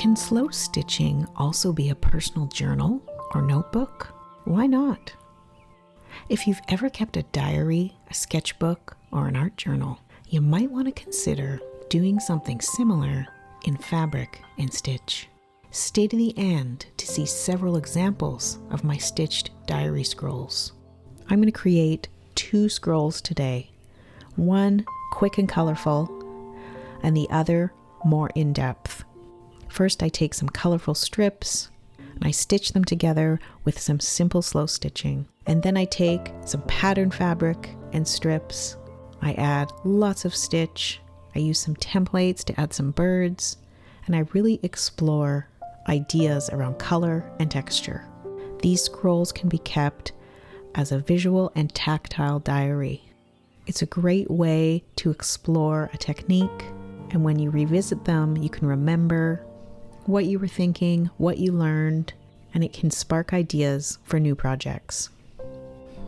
Can slow stitching also be a personal journal or notebook? Why not? If you've ever kept a diary, a sketchbook, or an art journal, you might want to consider doing something similar in fabric and stitch. Stay to the end to see several examples of my stitched diary scrolls. I'm going to create 2 scrolls today. One quick and colorful, and the other more in-depth. First, I take some colorful strips and I stitch them together with some simple slow stitching. And then I take some pattern fabric and strips. I add lots of stitch. I use some templates to add some birds, and I really explore ideas around color and texture. These scrolls can be kept as a visual and tactile diary. It's a great way to explore a technique, and when you revisit them, you can remember what you were thinking, what you learned, and it can spark ideas for new projects.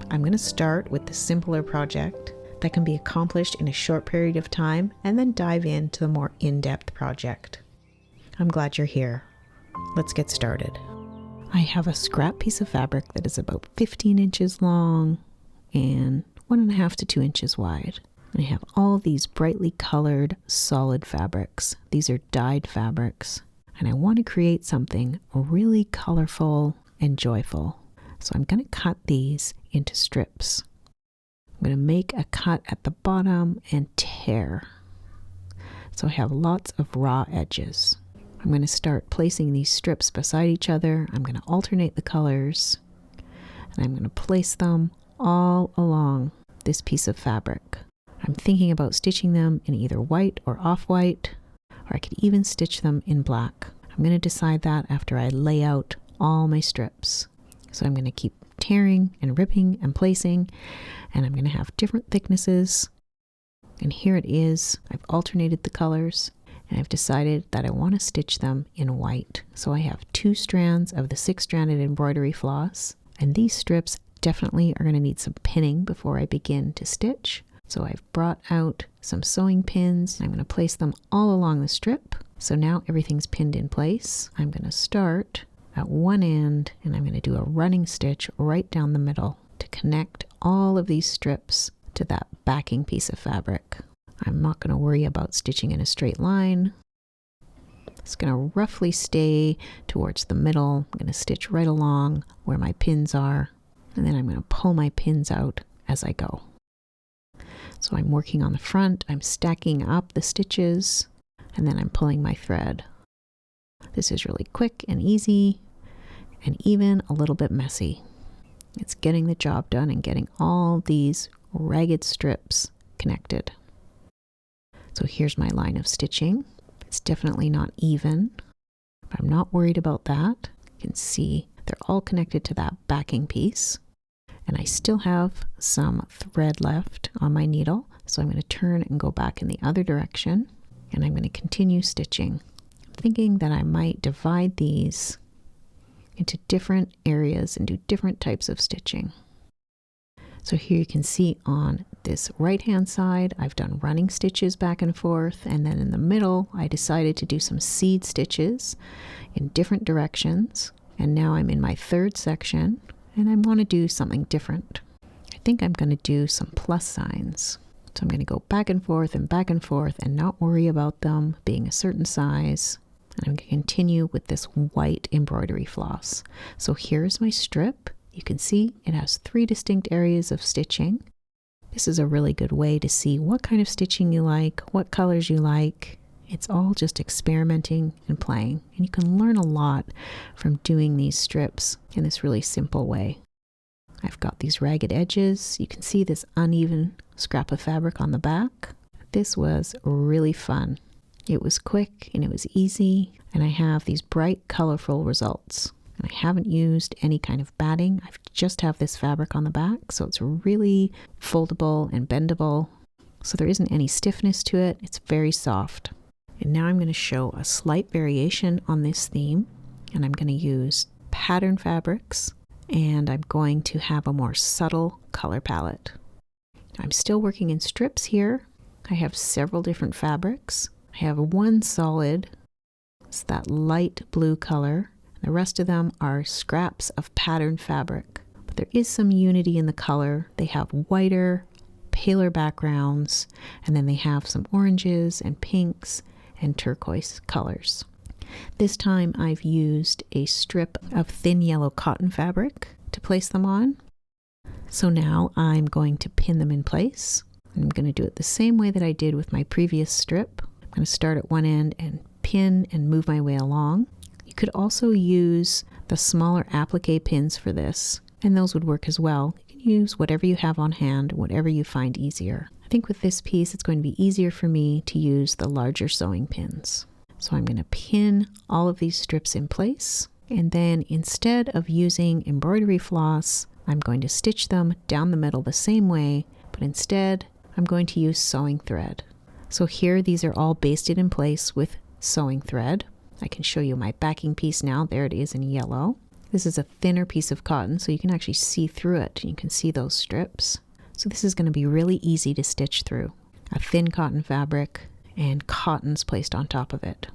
I'm going to start with the simpler project that can be accomplished in a short period of time and then dive into the more in-depth project. I'm glad you're here. Let's get started. I have a scrap piece of fabric that is about 15 inches long and 1.5 to 2 inches wide. And I have all these brightly colored solid fabrics. These are dyed fabrics. And I want to create something really colorful and joyful. So I'm going to cut these into strips. I'm going to make a cut at the bottom and tear. So I have lots of raw edges. I'm going to start placing these strips beside each other. I'm going to alternate the colors, and I'm going to place them all along this piece of fabric. I'm thinking about stitching them in either white or off-white, or I could even stitch them in black. I'm going to decide that after I lay out all my strips. So I'm going to keep tearing and ripping and placing, and I'm going to have different thicknesses. And here it is. I've alternated the colors, and I've decided that I want to stitch them in white. So I have 2 strands of the 6-stranded embroidery floss, and these strips definitely are going to need some pinning before I begin to stitch. So I've brought out some sewing pins. I'm going to place them all along the strip. So now everything's pinned in place. I'm going to start at one end, and I'm going to do a running stitch right down the middle to connect all of these strips to that backing piece of fabric. I'm not going to worry about stitching in a straight line. It's going to roughly stay towards the middle. I'm going to stitch right along where my pins are, and then I'm going to pull my pins out as I go. So I'm working on the front, I'm stacking up the stitches, and then I'm pulling my thread. This is really quick and easy, and even a little bit messy. It's getting the job done and getting all these ragged strips connected. So here's my line of stitching. It's definitely not even, but I'm not worried about that. You can see they're all connected to that backing piece. And I still have some thread left on my needle, so I'm going to turn and go back in the other direction, and I'm going to continue stitching. I'm thinking that I might divide these into different areas and do different types of stitching. So here you can see on this right hand side, I've done running stitches back and forth, and then in the middle, I decided to do some seed stitches in different directions. And now I'm in my 3rd section, and I want to do something different. I think I'm going to do some plus signs. So I'm going to go back and forth and not worry about them being a certain size. And I'm going to continue with this white embroidery floss. So here's my strip. You can see it has 3 distinct areas of stitching. This is a really good way to see what kind of stitching you like, what colors you like. It's all just experimenting and playing, and you can learn a lot from doing these strips in this really simple way. I've got these ragged edges. You can see this uneven scrap of fabric on the back. This was really fun. It was quick and it was easy, and I have these bright, colorful results. And I haven't used any kind of batting. I just have this fabric on the back, so it's really foldable and bendable. So there isn't any stiffness to it. It's very soft. And now I'm going to show a slight variation on this theme, and I'm going to use pattern fabrics, and I'm going to have a more subtle color palette. I'm still working in strips here. I have several different fabrics. I have one solid has that light blue color. The rest of them are scraps of patterned fabric. But there is some unity in the color. They have whiter, paler backgrounds, and then they have some oranges and pinks and turquoise colors. This time I've used a strip of thin yellow cotton fabric to place them on. So now I'm going to pin them in place. I'm going to do it the same way that I did with my previous strip. I'm going to start at one end and pin and move my way along. You could also use the smaller applique pins for this, and those would work as well. You can use whatever you have on hand, whatever you find easier. I think with this piece, it's going to be easier for me to use the larger sewing pins. So I'm going to pin all of these strips in place, and then instead of using embroidery floss, I'm going to stitch them down the middle the same way, but instead I'm going to use sewing thread. So here these are all basted in place with sewing thread. I can show you my backing piece now. There it is in yellow. This is a thinner piece of cotton, so you can actually see through it. You can see those strips. So this is going to be really easy to stitch through. A thin cotton fabric and cottons placed on top of it.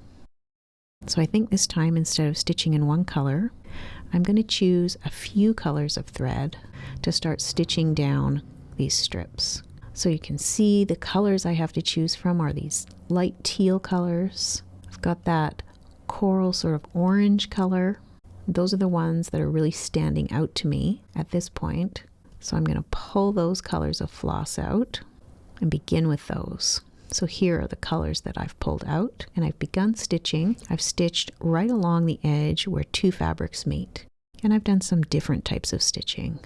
So I think this time, instead of stitching in one color, I'm going to choose a few colors of thread to start stitching down these strips. So you can see the colors I have to choose from are these light teal colors. I've got that coral sort of orange color. Those are the ones that are really standing out to me at this point. So I'm going to pull those colors of floss out and begin with those. So here are the colors that I've pulled out, and I've begun stitching. I've stitched right along the edge where two fabrics meet. And I've done some different types of stitching.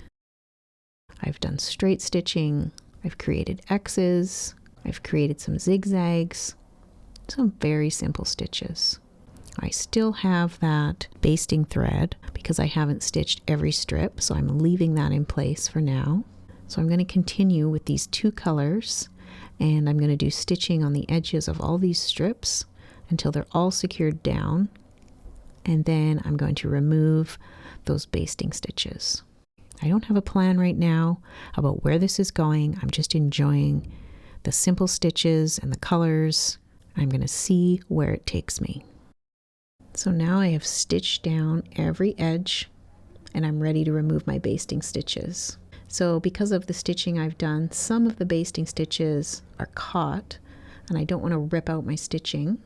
I've done straight stitching, I've created X's, I've created some zigzags, some very simple stitches. I still have that basting thread because I haven't stitched every strip, so I'm leaving that in place for now. So I'm going to continue with these two colors, and I'm going to do stitching on the edges of all these strips until they're all secured down, and then I'm going to remove those basting stitches. I don't have a plan right now about where this is going. I'm just enjoying the simple stitches and the colors. I'm going to see where it takes me. So now I have stitched down every edge and I'm ready to remove my basting stitches. So because of the stitching I've done, some of the basting stitches are caught and I don't want to rip out my stitching.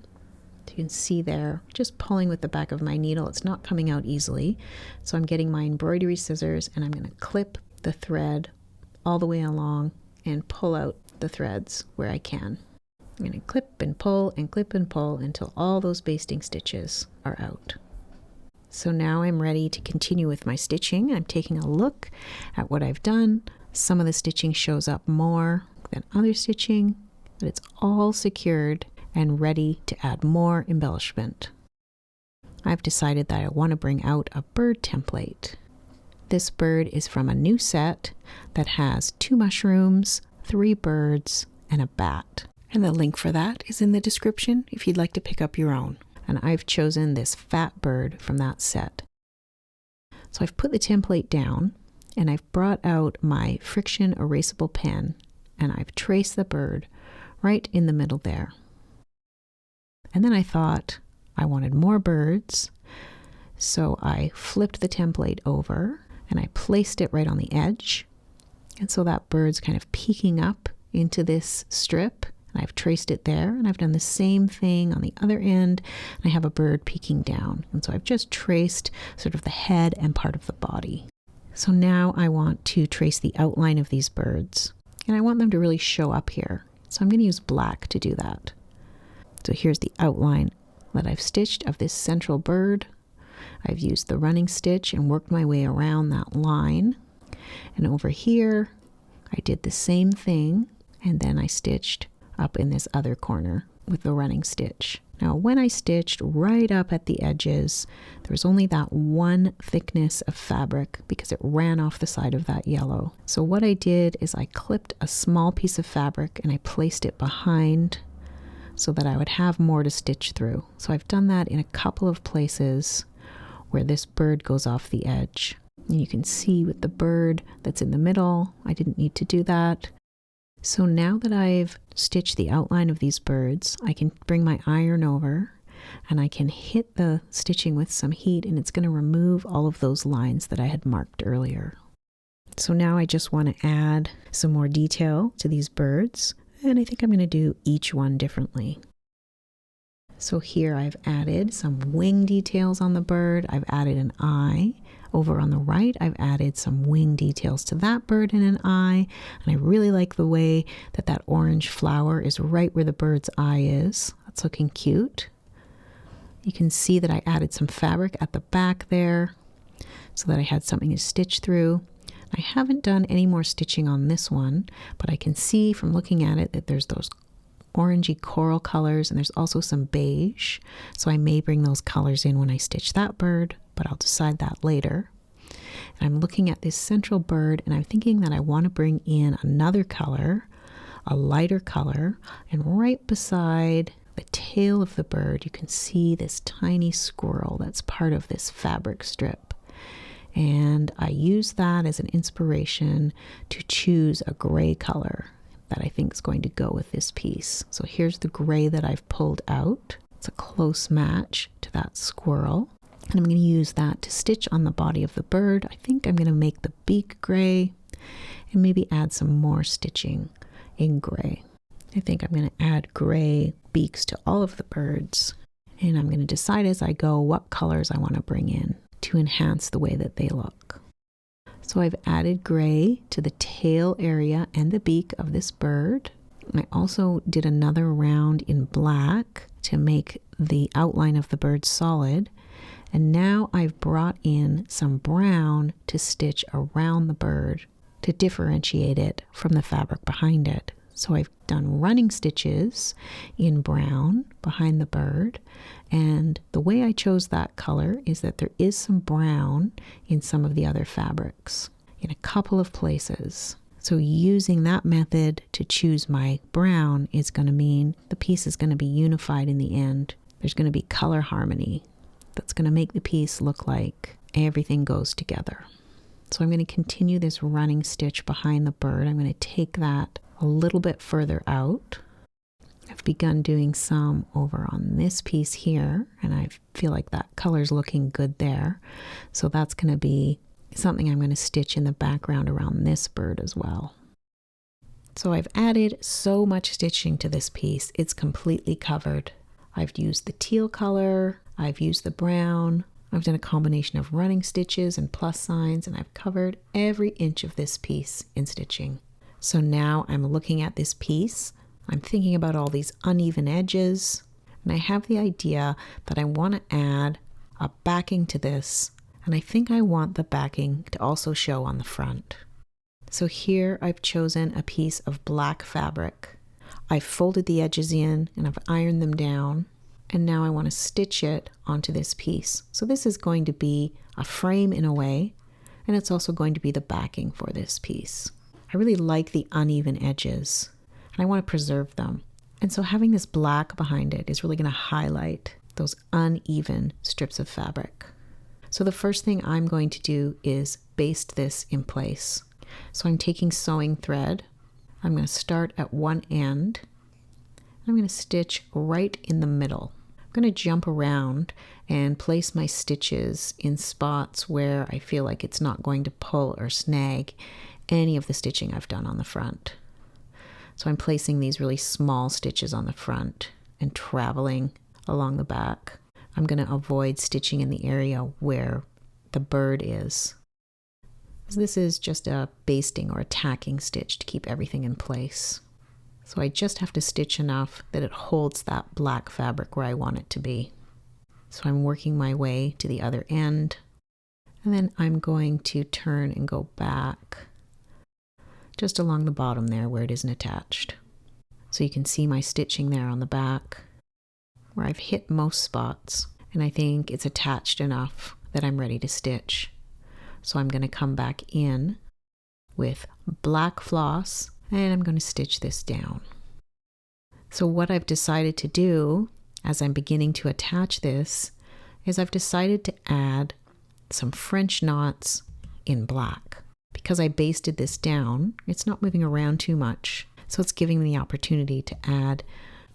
You can see there, just pulling with the back of my needle, it's not coming out easily. So I'm getting my embroidery scissors and I'm going to clip the thread all the way along and pull out the threads where I can. I'm going to clip and pull until all those basting stitches are out. So now I'm ready to continue with my stitching. I'm taking a look at what I've done. Some of the stitching shows up more than other stitching, but it's all secured and ready to add more embellishment. I've decided that I want to bring out a bird template. This bird is from a new set that has 2 mushrooms, 3 birds, and a bat. And the link for that is in the description if you'd like to pick up your own. And I've chosen this fat bird from that set. So I've put the template down and I've brought out my friction erasable pen and I've traced the bird right in the middle there. And then I thought I wanted more birds, so I flipped the template over and I placed it right on the edge. And so that bird's kind of peeking up into this strip, and I've traced it there, and I've done the same thing on the other end, and I have a bird peeking down. And so I've just traced sort of the head and part of the body. So now I want to trace the outline of these birds, and I want them to really show up here. So I'm going to use black to do that. So here's the outline that I've stitched of this central bird. I've used the running stitch and worked my way around that line. And over here, I did the same thing, and then I stitched up in this other corner with the running stitch. Now, when I stitched right up at the edges, there was only that one thickness of fabric because it ran off the side of that yellow. So what I did is I clipped a small piece of fabric and I placed it behind so that I would have more to stitch through. So I've done that in a couple of places where this bird goes off the edge. And you can see with the bird that's in the middle, I didn't need to do that. So now that I've stitched the outline of these birds, I can bring my iron over and I can hit the stitching with some heat and it's going to remove all of those lines that I had marked earlier. So now I just want to add some more detail to these birds, and I think I'm going to do each one differently. So here I've added some wing details on the bird. I've added an eye. Over on the right, I've added some wing details to that bird and an eye. And I really like the way that that orange flower is right where the bird's eye is. That's looking cute. You can see that I added some fabric at the back there so that I had something to stitch through. I haven't done any more stitching on this one, but I can see from looking at it that there's those orangey coral colors and there's also some beige. So I may bring those colors in when I stitch that bird, but I'll decide that later. And I'm looking at this central bird and I'm thinking that I want to bring in another color, a lighter color, and right beside the tail of the bird, you can see this tiny squirrel that's part of this fabric strip. And I use that as an inspiration to choose a gray color that I think is going to go with this piece. So here's the gray that I've pulled out. It's a close match to that squirrel. And I'm going to use that to stitch on the body of the bird. I think I'm going to make the beak gray and maybe add some more stitching in gray. I think I'm going to add gray beaks to all of the birds. And I'm going to decide as I go what colors I want to bring in to enhance the way that they look. So I've added gray to the tail area and the beak of this bird. I also did another round in black to make the outline of the bird solid. And now I've brought in some brown to stitch around the bird to differentiate it from the fabric behind it. So I've done running stitches in brown behind the bird. And the way I chose that color is that there is some brown in some of the other fabrics in a couple of places. So using that method to choose my brown is going to mean the piece is going to be unified in the end. There's going to be color harmony that's going to make the piece look like everything goes together. So I'm going to continue this running stitch behind the bird. I'm going to take that a little bit further out. I've begun doing some over on this piece here, and I feel like that color's looking good there. So that's going to be something I'm going to stitch in the background around this bird as well. So I've added so much stitching to this piece, it's completely covered. I've used the teal color, I've used the brown, I've done a combination of running stitches and plus signs, and I've covered every inch of this piece in stitching. So now I'm looking at this piece, I'm thinking about all these uneven edges, and I have the idea that I want to add a backing to this, and I think I want the backing to also show on the front. So here I've chosen a piece of black fabric. I've folded the edges in and I've ironed them down, and now I want to stitch it onto this piece. So this is going to be a frame in a way, and it's also going to be the backing for this piece. I really like the uneven edges, and I want to preserve them. And so having this black behind it is really going to highlight those uneven strips of fabric. So the first thing I'm going to do is baste this in place. So I'm taking sewing thread. I'm going to start at one end. I'm going to stitch right in the middle. I'm going to jump around and place my stitches in spots where I feel like it's not going to pull or snag any of the stitching I've done on the front. So I'm placing these really small stitches on the front and traveling along the back. I'm going to avoid stitching in the area where the bird is. So this is just a basting or a tacking stitch to keep everything in place. So I just have to stitch enough that it holds that black fabric where I want it to be. So I'm working my way to the other end, and then I'm going to turn and go back just along the bottom there where it isn't attached. So you can see my stitching there on the back where I've hit most spots, and I think it's attached enough that I'm ready to stitch. So I'm going to come back in with black floss, and I'm going to stitch this down. So what I've decided to do as I'm beginning to attach this is I've decided to add some French knots in black. Because I basted this down, it's not moving around too much, so it's giving me the opportunity to add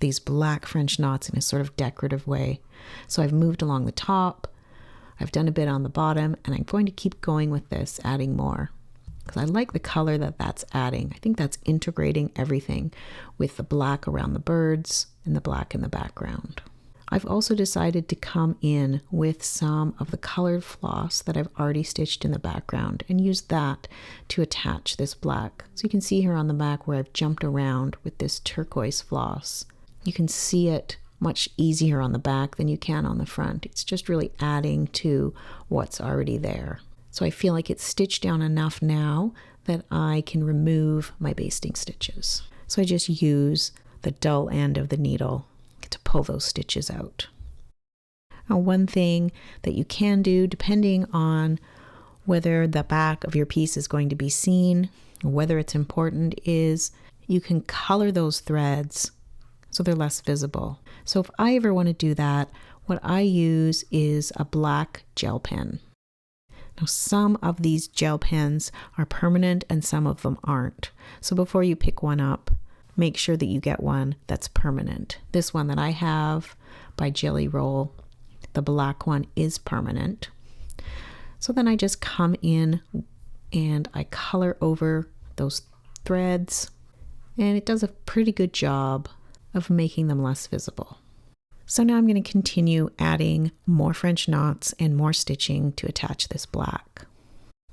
these black French knots in a sort of decorative way. So I've moved along the top, I've done a bit on the bottom, and I'm going to keep going with this, adding more. Because I like the color that that's adding. I think that's integrating everything with the black around the birds and the black in the background. I've also decided to come in with some of the colored floss that I've already stitched in the background and use that to attach this black. So you can see here on the back where I've jumped around with this turquoise floss. You can see it much easier on the back than you can on the front. It's just really adding to what's already there. So I feel like it's stitched down enough now that I can remove my basting stitches. So I just use the dull end of the needle to pull those stitches out. Now, one thing that you can do, depending on whether the back of your piece is going to be seen or whether it's important, is you can color those threads so they're less visible. So if I ever want to do that, what I use is a black gel pen. Now, some of these gel pens are permanent and some of them aren't. So before you pick one up, make sure that you get one that's permanent. This one that I have by Jelly Roll, the black one, is permanent. So then I just come in and I color over those threads, and it does a pretty good job of making them less visible. So now I'm going to continue adding more French knots and more stitching to attach this black.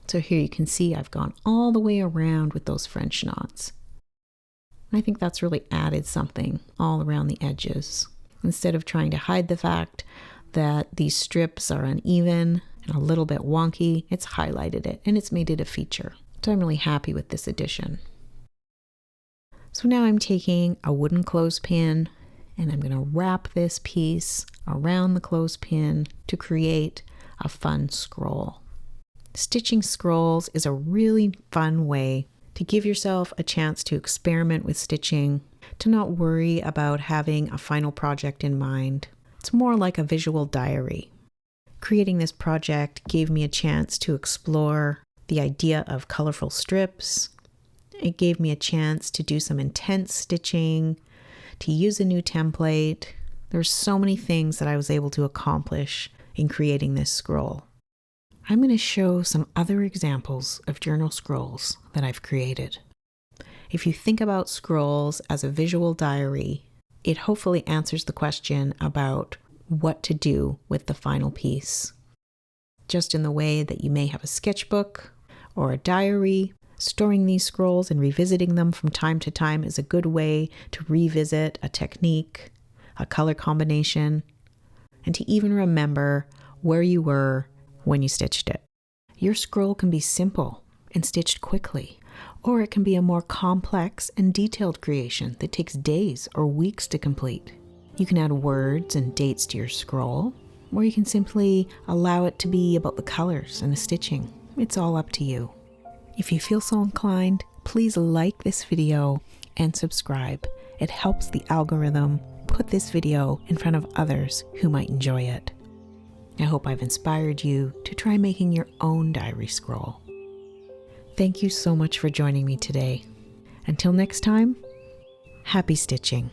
So here you can see I've gone all the way around with those French knots. I think that's really added something all around the edges. Instead of trying to hide the fact that these strips are uneven and a little bit wonky, it's highlighted it and it's made it a feature. So I'm really happy with this addition. So now I'm taking a wooden clothespin and I'm going to wrap this piece around the clothespin to create a fun scroll. Stitching scrolls is a really fun way to give yourself a chance to experiment with stitching, to not worry about having a final project in mind. It's more like a visual diary. Creating this project gave me a chance to explore the idea of colorful strips. It gave me a chance to do some intense stitching, to use a new template. There's so many things that I was able to accomplish in creating this scroll. I'm going to show some other examples of journal scrolls that I've created. If you think about scrolls as a visual diary, it hopefully answers the question about what to do with the final piece. Just in the way that you may have a sketchbook or a diary, storing these scrolls and revisiting them from time to time is a good way to revisit a technique, a color combination, and to even remember where you were when you stitched it. Your scroll can be simple and stitched quickly, or it can be a more complex and detailed creation that takes days or weeks to complete. You can add words and dates to your scroll, or you can simply allow it to be about the colors and the stitching. It's all up to you. If you feel so inclined, please like this video and subscribe. It helps the algorithm put this video in front of others who might enjoy it. I hope I've inspired you to try making your own diary scroll. Thank you so much for joining me today. Until next time, happy stitching.